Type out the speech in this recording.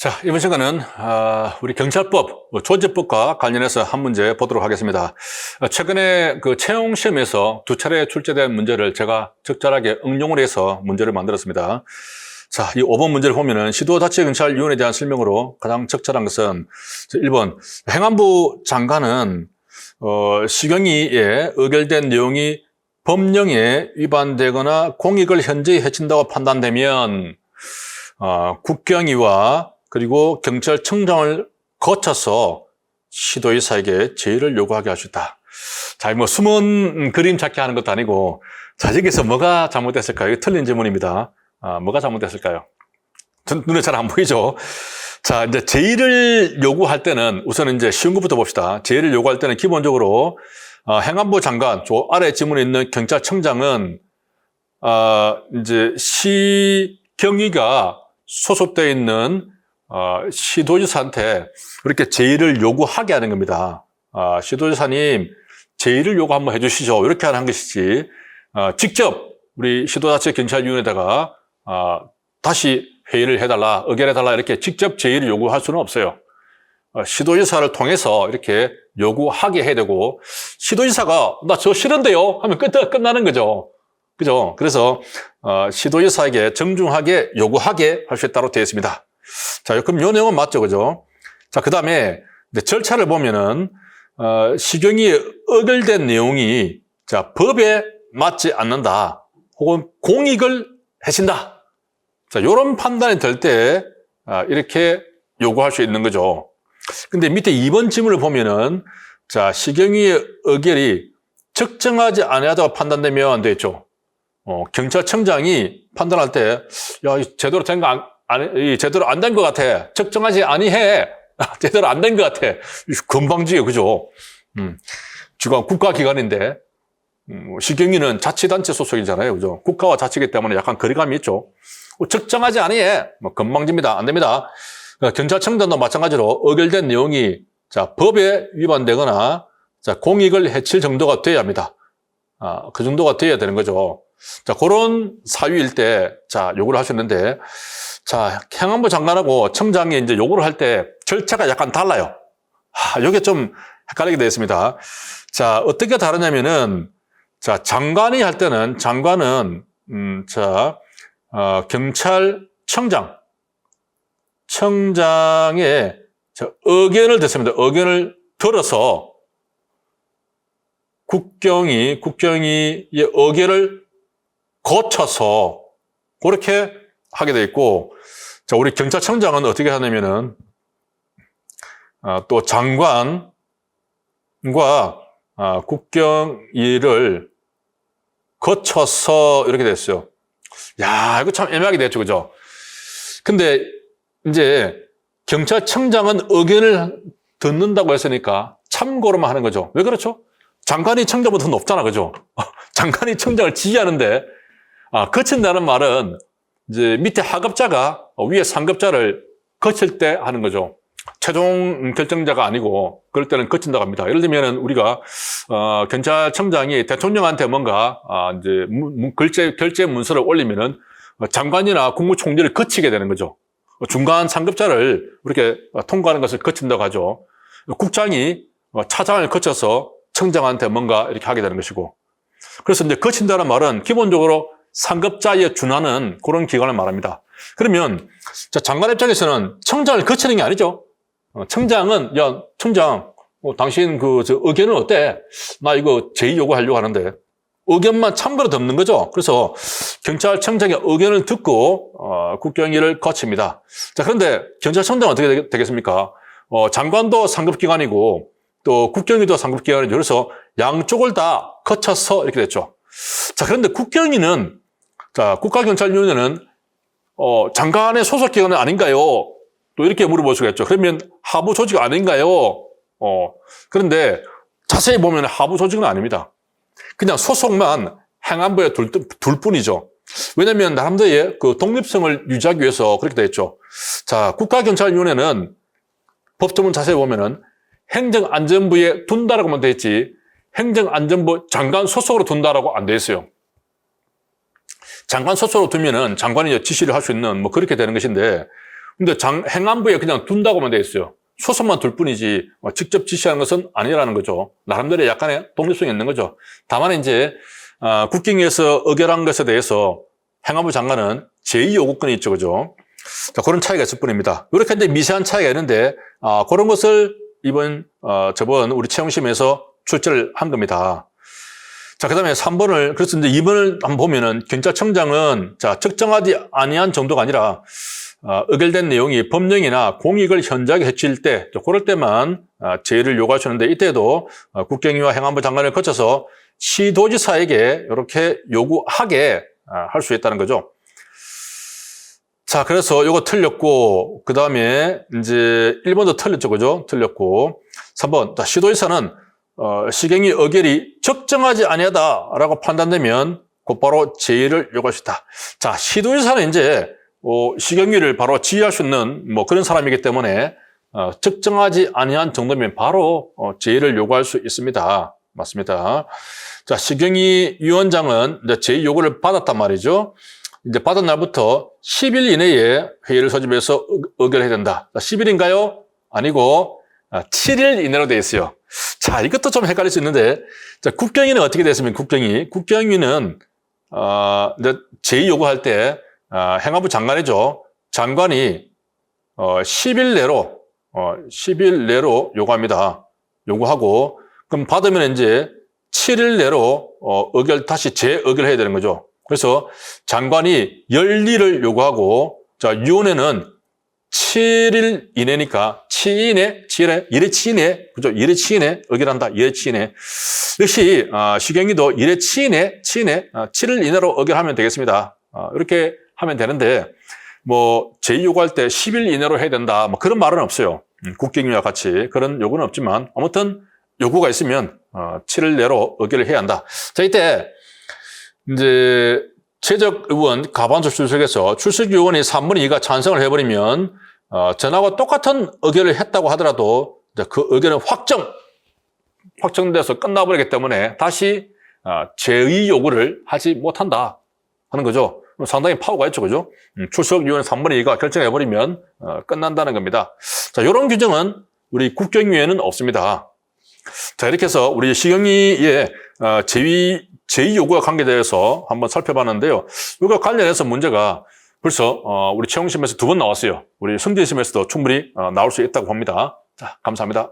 자, 이번 시간은 우리 경찰법, 조직법과 관련해서 한 문제 보도록 하겠습니다. 최근에 그 채용 시험에서 두 차례 출제된 문제를 제가 적절하게 응용을 해서 문제를 만들었습니다. 자, 이 5번 문제를 보면은 시도자치경찰위원회에 대한 설명으로 가장 적절한 것은 1번 행안부 장관은 시경위에 의결된 내용이 법령에 위반되거나 공익을 현저히 해친다고 판단되면 국경위와 그리고 경찰청장을 거쳐서 시도의사에게 제의를 요구하게 할 수 있다. 자, 뭐 숨은 그림 찾기 하는 것도 아니고, 자, 여기서 뭐가 잘못됐을까요? 이거 틀린 질문입니다. 뭐가 잘못됐을까요? 눈에 잘 안 보이죠? 자, 이제 제의를 요구할 때는 우선 이제 쉬운 것부터 봅시다. 제의를 요구할 때는 기본적으로 행안부 장관, 저 아래 지문에 있는 경찰청장은 이제 시경위가 소속되어 있는 시도지사한테 이렇게 제의를 요구하게 하는 겁니다. 시도지사님, 제의를 요구 한번 해주시죠. 이렇게 하는 것이지, 직접 우리 시도자치경찰위원회에다가 다시 회의를 해달라, 의결해달라 이렇게 직접 제의를 요구할 수는 없어요. 시도지사를 통해서 이렇게 요구하게 해야 되고, 시도지사가 나 저 싫은데요 하면 끝나는 거죠. 그죠? 그래서 시도지사에게 정중하게 요구하게 할 수 있다고 되어 있습니다. 자, 그럼 이 내용은 맞죠, 그죠? 자, 그 다음에 절차를 보면은 시경위에 의결된 내용이 자 법에 맞지 않는다, 혹은 공익을 해친다. 자, 이런 판단이 될 때 이렇게 요구할 수 있는 거죠. 근데 밑에 2번 지문을 보면은 자 시경위의 의결이 적정하지 아니하다고 판단되면 되겠죠. 경찰청장이 판단할 때, 야, 제대로 된 거 제대로 안 된 것 같아. 적정하지 아니해. 제대로 안 된 것 같아. 건방지게, 그죠? 지금 국가기관인데, 시경위는 자치단체 소속이잖아요. 그죠? 국가와 자치이기 때문에 약간 거리감이 있죠. 적정하지 아니해. 건방집니다. 안 됩니다. 경찰청장도 마찬가지로 의결된 내용이, 자, 법에 위반되거나, 자, 공익을 해칠 정도가 돼야 합니다. 그 정도가 돼야 되는 거죠. 자, 그런 사유일 때, 자, 요구를 하셨는데, 자, 행안부 장관하고 청장이 이제 요구를 할 때 절차가 약간 달라요. 요게 좀 헷갈리게 되어 있습니다. 자, 어떻게 다르냐면은, 자, 장관이 할 때는, 장관은, 청장의 의견을 듣습니다. 의견을 들어서 국경위의 의견을 거쳐서 그렇게 하게 돼 있고, 자, 우리 경찰청장은 어떻게 하냐면은, 또 장관과, 국경위를 거쳐서 이렇게 됐어요. 야, 이거 참 애매하게 됐죠, 그죠? 근데, 이제, 경찰청장은 의견을 듣는다고 했으니까 참고로만 하는 거죠. 왜 그렇죠? 장관이 청장보다 더 높잖아, 그죠? 장관이 청장을 지휘하는데, 거친다는 말은 이제 밑에 하급자가 위에 상급자를 거칠 때 하는 거죠. 최종 결정자가 아니고 그럴 때는 거친다고 합니다. 예를 들면 우리가 경찰청장이 대통령한테 뭔가 이제 결제 문서를 올리면은 장관이나 국무총리를 거치게 되는 거죠. 중간 상급자를 이렇게 통과하는 것을 거친다고 하죠. 국장이 차장을 거쳐서 청장한테 뭔가 이렇게 하게 되는 것이고, 그래서 이제 거친다는 말은 기본적으로 상급자에 준하는 그런 기관을 말합니다. 그러면 장관 입장에서는 청장을 거치는 게 아니죠. 청장은, 야, 청장, 당신 의견은 어때? 나 이거 제의 요구하려고 하는데, 의견만 참고로 듣는 거죠. 그래서 경찰청장의 의견을 듣고 국경위를 거칩니다. 자, 그런데 경찰청장은 어떻게 되겠습니까? 장관도 상급기관이고 또 국경위도 상급기관이죠. 그래서 양쪽을 다 거쳐서 이렇게 됐죠. 자, 그런데 국경위는, 자, 국가경찰위원회는 장관의 소속 기관은 아닌가요? 또 이렇게 물어볼 수가 있죠. 그러면 하부 조직 아닌가요? 그런데 자세히 보면 하부 조직은 아닙니다. 그냥 소속만 행안부에 둘 뿐이죠. 왜냐하면 나름대로의 그 독립성을 유지하기 위해서 그렇게 되어 있죠. 자, 국가경찰위원회는 법조문 자세히 보면은 행정안전부에 둔다라고만 되어 있지, 행정안전부 장관 소속으로 둔다라고 안 되어 있어요. 장관 소속으로 두면은 장관이 지시를 할 수 있는 뭐 그렇게 되는 것인데, 근데 행안부에 그냥 둔다고만 돼 있어요. 소속만 둘 뿐이지 직접 지시하는 것은 아니라는 거죠. 나름대로 약간의 독립성이 있는 거죠. 다만 이제 국경위에서 의결한 것에 대해서 행안부 장관은 제2요구권이 있죠, 그죠? 자, 그런 차이가 있을 뿐입니다. 이렇게 이제 미세한 차이가 있는데 그런 것을 저번 우리 채용심에서 출제를 한 겁니다. 자, 그 다음에 3번을, 그래서 이제 2번을 한번 보면은 경찰청장은 자, 적정하지 아니한 정도가 아니라 의결된 내용이 법령이나 공익을 현저하게 해칠 때, 그럴 때만 제의를 요구하시는데 이때도 국경위와 행안부 장관을 거쳐서 시도지사에게 이렇게 요구하게 할 수 있다는 거죠. 자, 그래서 요거 틀렸고, 그 다음에 이제 1번도 틀렸죠, 그죠? 틀렸고, 3번, 자, 시도지사는 시경위 의결이 적정하지 아니하다라고 판단되면 곧바로 제의를 요구할 수 있다. 자, 시도지사는 이제 시경위를 바로 지휘할 수 있는 그런 사람이기 때문에 적정하지 아니한 정도면 바로 제의를 요구할 수 있습니다. 맞습니다. 자, 시경위 위원장은 이제 제의 요구를 받았단 말이죠. 이제 받은 날부터 10일 이내에 회의를 소집해서 의결해야 된다. 10일인가요? 아니고 7일 이내로 되어 있어요. 자, 이것도 좀 헷갈릴 수 있는데, 자, 국경위는 어떻게 됐습니까? 국경위는 이제 제의 요구할 때 행안부 장관이죠. 장관이 10일 내로 요구합니다. 요구하고 그럼 받으면 이제 7일 내로 다시 재의결해야 되는 거죠. 그래서 장관이 열리를 요구하고, 자, 위원회는 7일 이내니까 1회 치이내, 그죠? 1회 치이내 의결한다. 1회 치이내. 역시 시경위도 1회 치이내 7일 이내로 의결하면 되겠습니다. 이렇게 하면 되는데 제의 요구할 때 10일 이내로 해야 된다. 그런 말은 없어요. 국경위와 같이 그런 요구는 없지만 아무튼 요구가 있으면 7일 내로 의결을 해야 한다. 자, 이때 이제 최적 의원 과반수 출석에서 출석 의원이 3분의 2가 찬성을 해버리면 전하고 똑같은 의결을 했다고 하더라도 그 의결은 확정돼서 끝나버리기 때문에 다시 재의 요구를 하지 못한다 하는 거죠. 상당히 파워가 있죠, 그죠? 출석 의원 3분의 2가 결정해버리면 끝난다는 겁니다. 자, 이런 규정은 우리 국경위에는 없습니다. 자, 이렇게 해서 우리 시경위의 제의 요구와 관계되어서 한번 살펴봤는데요. 이거 관련해서 문제가 벌써 우리 채용심에서 2번 나왔어요. 우리 승진심에서도 충분히 나올 수 있다고 봅니다. 자, 감사합니다.